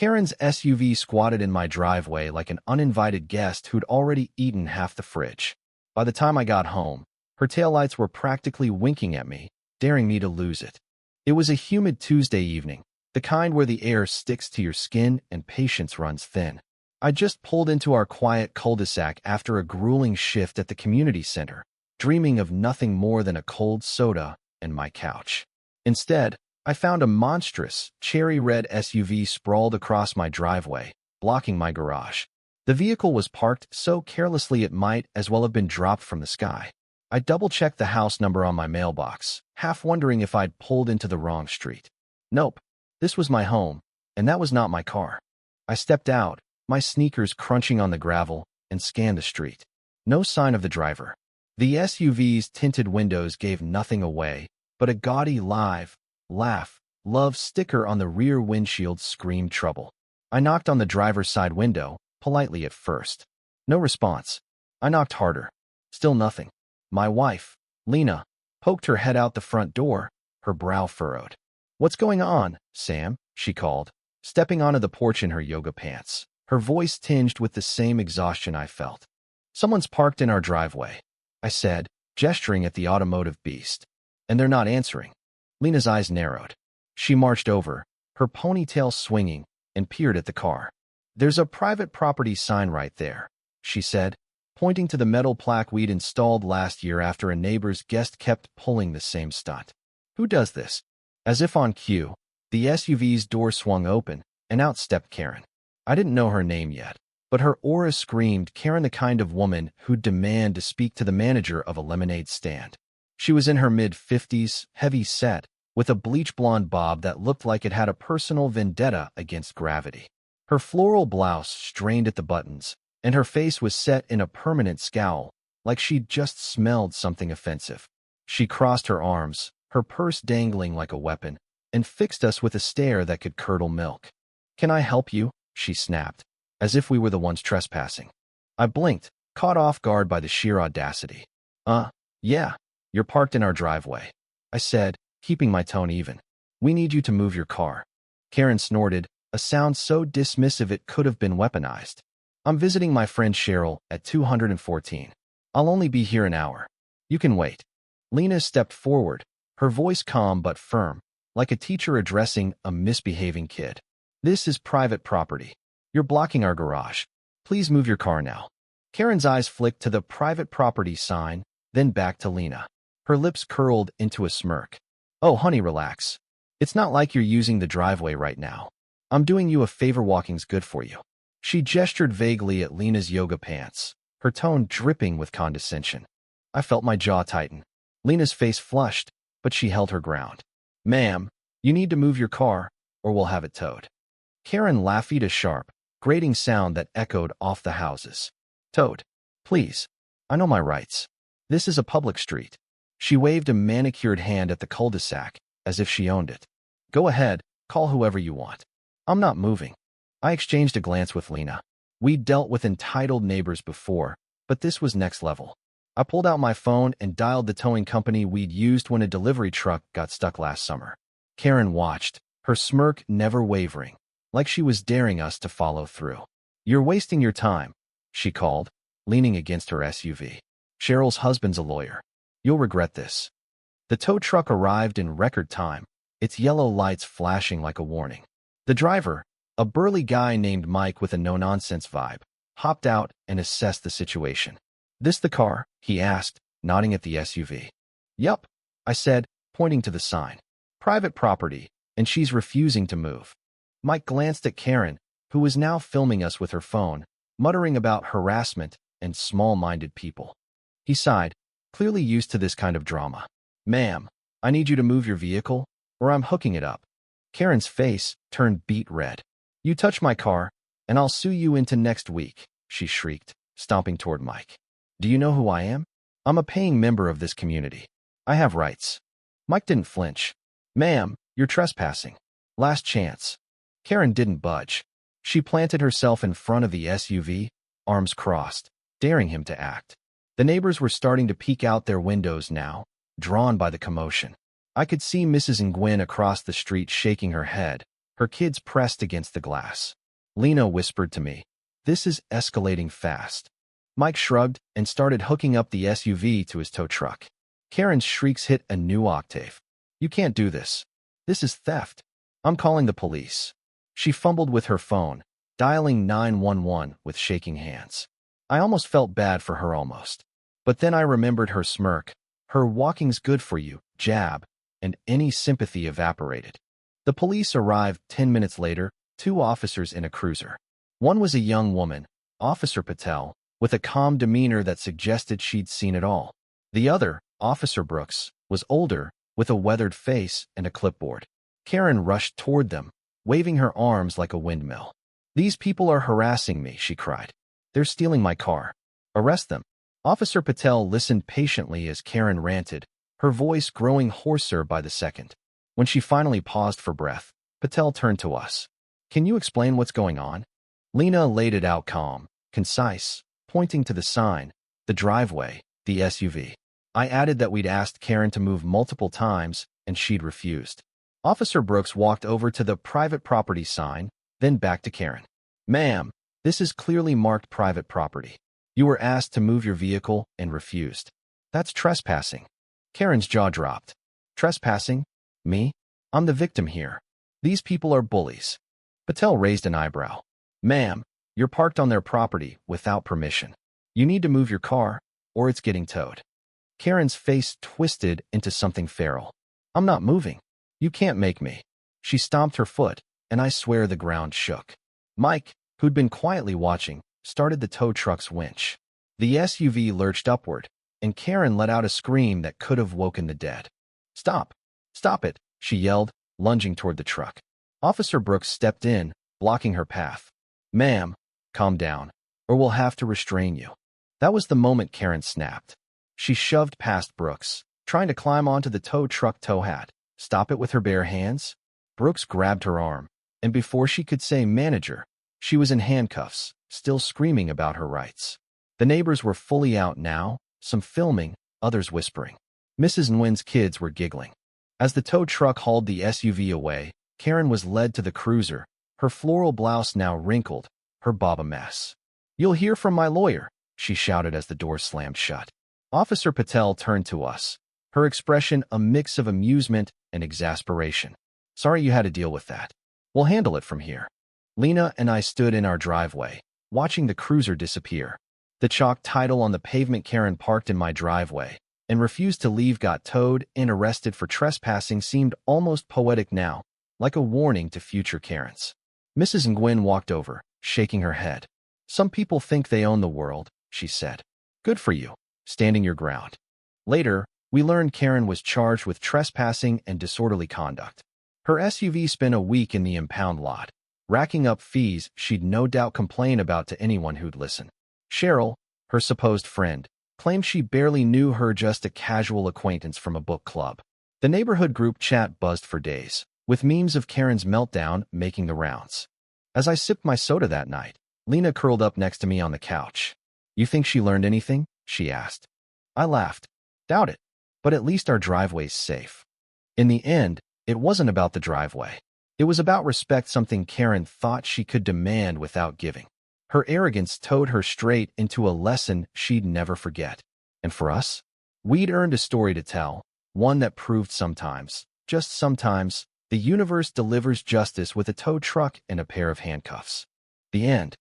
Karen's SUV squatted in my driveway like an uninvited guest who'd already eaten half the fridge. By the time I got home, her taillights were practically winking at me, daring me to lose it. It was a humid Tuesday evening, the kind where the air sticks to your skin and patience runs thin. I just pulled into our quiet cul-de-sac after a grueling shift at the community center, dreaming of nothing more than a cold soda and my couch. Instead, I found a monstrous, cherry red SUV sprawled across my driveway, blocking my garage. The vehicle was parked so carelessly it might as well have been dropped from the sky. I double-checked the house number on my mailbox, half wondering if I'd pulled into the wrong street. Nope, this was my home, and that was not my car. I stepped out, my sneakers crunching on the gravel, and scanned the street. No sign of the driver. The SUV's tinted windows gave nothing away, but a gaudy live, laugh, love sticker on the rear windshield screamed trouble. I knocked on the driver's side window, politely at first. No response. I knocked harder. Still nothing. My wife, Lena, poked her head out the front door, her brow furrowed. "What's going on, Sam?" she called, stepping onto the porch in her yoga pants, her voice tinged with the same exhaustion I felt. "Someone's parked in our driveway," I said, gesturing at the automotive beast. "And they're not answering." Lena's eyes narrowed. She marched over, her ponytail swinging, and peered at the car. "There's a private property sign right there," she said, pointing to the metal plaque we'd installed last year after a neighbor's guest kept pulling the same stunt. "Who does this?" As if on cue, the SUV's door swung open, and out stepped Karen. I didn't know her name yet, but her aura screamed Karen, the kind of woman who'd demand to speak to the manager of a lemonade stand. She was in her mid-50s, heavy set, with a bleach-blonde bob that looked like it had a personal vendetta against gravity. Her floral blouse strained at the buttons, and her face was set in a permanent scowl, like she'd just smelled something offensive. She crossed her arms, her purse dangling like a weapon, and fixed us with a stare that could curdle milk. "Can I help you?" she snapped, as if we were the ones trespassing. I blinked, caught off guard by the sheer audacity. Yeah, you're parked in our driveway," I said, keeping my tone even. "We need you to move your car." Karen snorted, a sound so dismissive it could have been weaponized. "I'm visiting my friend Cheryl at 214. I'll only be here an hour. You can wait." Lena stepped forward, her voice calm but firm, like a teacher addressing a misbehaving kid. "This is private property. You're blocking our garage. Please move your car now." Karen's eyes flicked to the private property sign, then back to Lena. Her lips curled into a smirk. "Oh, honey, relax. It's not like you're using the driveway right now. I'm doing you a favor. Walking's good for you." She gestured vaguely at Lena's yoga pants, her tone dripping with condescension. I felt my jaw tighten. Lena's face flushed, but she held her ground. "Ma'am, you need to move your car, or we'll have it towed." Karen laughed, a sharp, grating sound that echoed off the houses. "Towed? Please. I know my rights. This is a public street." She waved a manicured hand at the cul-de-sac, as if she owned it. "Go ahead, call whoever you want. I'm not moving." I exchanged a glance with Lena. We'd dealt with entitled neighbors before, but this was next level. I pulled out my phone and dialed the towing company we'd used when a delivery truck got stuck last summer. Karen watched, her smirk never wavering, like she was daring us to follow through. "You're wasting your time," she called, leaning against her SUV. "Cheryl's husband's a lawyer. You'll regret this." The tow truck arrived in record time, its yellow lights flashing like a warning. The driver, a burly guy named Mike with a no-nonsense vibe, hopped out and assessed the situation. "This the car?" he asked, nodding at the SUV. "Yup," I said, pointing to the sign. "Private property, and she's refusing to move." Mike glanced at Karen, who was now filming us with her phone, muttering about harassment and small-minded people. He sighed, clearly used to this kind of drama. "Ma'am, I need you to move your vehicle, or I'm hooking it up." Karen's face turned beet red. "You touch my car, and I'll sue you into next week," she shrieked, stomping toward Mike. "Do you know who I am? I'm a paying member of this community. I have rights." Mike didn't flinch. "Ma'am, you're trespassing. Last chance." Karen didn't budge. She planted herself in front of the SUV, arms crossed, daring him to act. The neighbors were starting to peek out their windows now, drawn by the commotion. I could see Mrs. Nguyen across the street shaking her head, Her kids pressed against the glass. Lena whispered to me, "This is escalating fast." Mike shrugged and started hooking up the SUV to his tow truck. Karen's shrieks hit a new octave. "You can't do this. This is theft. I'm calling the police." She fumbled with her phone, dialing 911 with shaking hands. I almost felt bad for her almost. But then I remembered her smirk, her "walking's good for you" jab, and any sympathy evaporated. The police arrived 10 minutes later, 2 officers in a cruiser. One was a young woman, Officer Patel, with a calm demeanor that suggested she'd seen it all. The other, Officer Brooks, was older, with a weathered face and a clipboard. Karen rushed toward them, waving her arms like a windmill. "These people are harassing me," she cried. "They're stealing my car. Arrest them." Officer Patel listened patiently as Karen ranted, her voice growing hoarser by the second. When she finally paused for breath, Patel turned to us. "Can you explain what's going on?" Lena laid it out calm, concise, pointing to the sign, the driveway, the SUV. I added that we'd asked Karen to move multiple times, and she'd refused. Officer Brooks walked over to the private property sign, then back to Karen. "Ma'am, this is clearly marked private property. You were asked to move your vehicle and refused. That's trespassing." Karen's jaw dropped. "Trespassing? Me? I'm the victim here. These people are bullies." Patel raised an eyebrow. "Ma'am, you're parked on their property without permission. You need to move your car, or it's getting towed." Karen's face twisted into something feral. "I'm not moving. You can't make me." She stomped her foot, and I swear the ground shook. Mike, who'd been quietly watching, started the tow truck's winch. The SUV lurched upward, and Karen let out a scream that could have woken the dead. "Stop! Stop it!" she yelled, lunging toward the truck. Officer Brooks stepped in, blocking her path. "Ma'am, calm down, or we'll have to restrain you." That was the moment Karen snapped. She shoved past Brooks, trying to climb onto the tow truck tow hat. Stop it with her bare hands? Brooks grabbed her arm, and before she could say "manager," she was in handcuffs, still screaming about her rights. The neighbors were fully out now, some filming, others whispering. Mrs. Nguyen's kids were giggling. As the tow truck hauled the SUV away, Karen was led to the cruiser, her floral blouse now wrinkled, her bob a mess. "You'll hear from my lawyer," she shouted as the door slammed shut. Officer Patel turned to us, her expression a mix of amusement and exasperation. "Sorry you had to deal with that. We'll handle it from here." Lena and I stood in our driveway, watching the cruiser disappear. The chalk title on the pavement "Karen parked in my driveway and refused to leave, got towed and arrested for trespassing" seemed almost poetic now, like a warning to future Karens. Mrs. Nguyen walked over, shaking her head. "Some people think they own the world," she said. "Good for you, standing your ground." Later, we learned Karen was charged with trespassing and disorderly conduct. Her SUV spent a week in the impound lot, racking up fees she'd no doubt complain about to anyone who'd listen. Cheryl, her supposed friend, claimed she barely knew her, just a casual acquaintance from a book club. The neighborhood group chat buzzed for days, with memes of Karen's meltdown making the rounds. As I sipped my soda that night, Lena curled up next to me on the couch. "You think she learned anything?" she asked. I laughed. "Doubt it. But at least our driveway's safe." In the end, it wasn't about the driveway. It was about respect, something Karen thought she could demand without giving. Her arrogance towed her straight into a lesson she'd never forget. And for us, we'd earned a story to tell, one that proved sometimes, just sometimes, the universe delivers justice with a tow truck and a pair of handcuffs. The end.